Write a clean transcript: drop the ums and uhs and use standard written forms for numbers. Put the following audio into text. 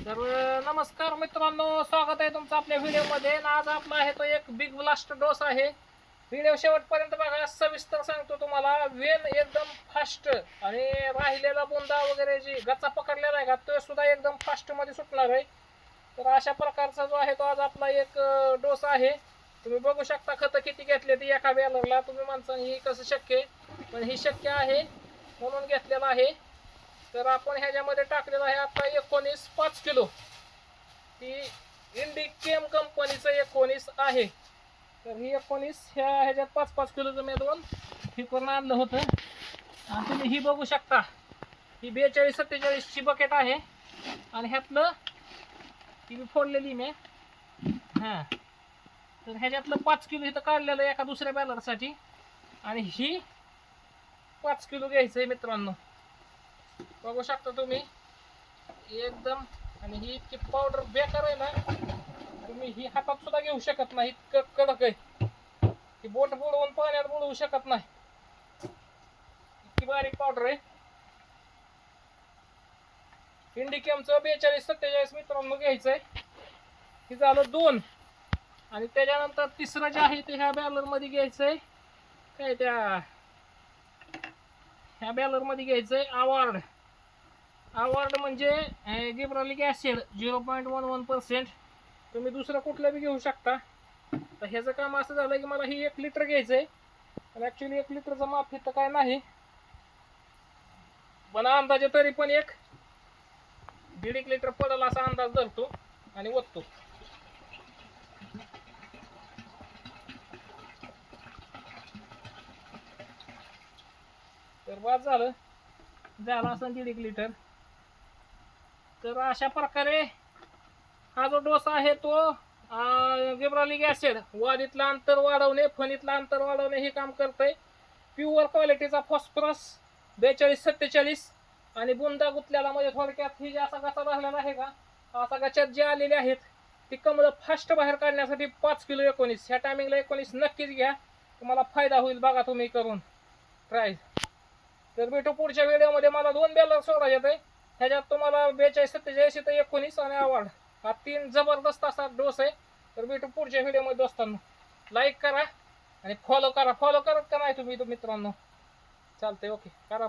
तर नमस्कार मित्रांनो, स्वागत आहे तुमचं आपल्या व्हिडिओमध्ये. आज आपला आहे तो एक बिग ब्लास्ट डोस आहे. व्हिडिओ शेवटपर्यंत बघा, सविस्तर सांगतो तुम्हाला. वेन एकदम फास्ट आणि राहिलेला बुंदा वगैरे जी गचा पकडलेला आहे का, तो सुद्धा एकदम फास्ट मध्ये सुटणार आहे. तर अशा प्रकारचा जो आहे तो आज आपला एक डोस आहे. तुम्ही बघू शकता खतं किती घेतले ती एका बॅलरला. तुम्ही माणसाने ही कसं शक्य, पण ही शक्य आहे म्हणून घेतलेलं आहे. तर आपण ह्याच्यामध्ये टाकलेलं आहे आता 5 किलो. ती इंडिकेम कंपनीचं 19 आहे. तर ही 19 ह्याच्यात 5-5 किलोचं मी दोन हे करून आणलं होतं. आणि तुम्ही ही बघू शकता, ही 42-47 ची बकेट आहे. आणि ह्यातलं ती फोडलेली मी हां. तर ह्याच्यातलं 5 किलो इथं काढलेलं एका दुसऱ्या बॅलरसाठी. आणि ही 5 किलो घ्यायचं आहे मित्रांनो. बघू शकता तुम्ही एकदम. आणि ही इतकी पावडर बेकार आहे ना, तुम्ही ही हातात सुद्धा घेऊ शकत नाही, इतकं कडक आहे. ही बोट बुडवून पाण्यात बुडवू शकत नाही, इतकी बारीक पावडर आहे. इंडिकेमचं 42-47 मित्रांनो घ्यायचं आहे. हे झालं 2. आणि त्याच्यानंतर तिसरं जे आहे ते ह्या बॅलर मध्ये घ्यायचंय. काय ह्या बॅलर मध्ये घ्यायचंय अवॉर्ड म्हणजे गिब्रालिक ॲसिड 0.11%. तुम्ही दुसरं कुठलं बी घेऊ शकता. तर ह्याचं काम असं झालं की मला ही 1 लिटर घ्यायचंय. पण ॲक्च्युली 1 लिटरचं माप इथं काय नाही, पण अंदाजे तरी पण 1.5 लिटर पडेल असा अंदाज धरतो आणि ओततो. तर बाद झालं असं 1.5 लिटर. तर अशा प्रकारे हा जो डोस आहे तो गिब्रालिक ॲसिड वाढीतलं अंतर वाढवणे, फणीतलं अंतर वाढवणे हे काम करतंय. प्युअर क्वालिटीचा फॉस्फरस 42-47 आणि बुंदा गुतल्याला म्हणजे थोडक्यात ही जी असा गचा राहिलेला आहे का, असा गच्यात जे आलेले आहेत ती कमळं फास्ट बाहेर काढण्यासाठी 5 किलो 19 ह्या टायमिंगला 19 नक्कीच घ्या, तुम्हाला फायदा होईल. बघा तुम्ही करून ट्राय. तर भेटू पुढच्या व्हिडिओमध्ये. मला 2 बॅलर सोडायचे आहे. ह्याच्यात तुम्हाला 42-47 तर 19 आणि अवॉर्ड हा 3 जबरदस्त असा डोस आहे. तर भेटू पुढच्या व्हिडिओमध्ये दोस्तांनो. लाईक करा आणि फॉलो करा. फॉलो करत का नाही तुम्ही मित्रांनो? चालतंय, ओके करा.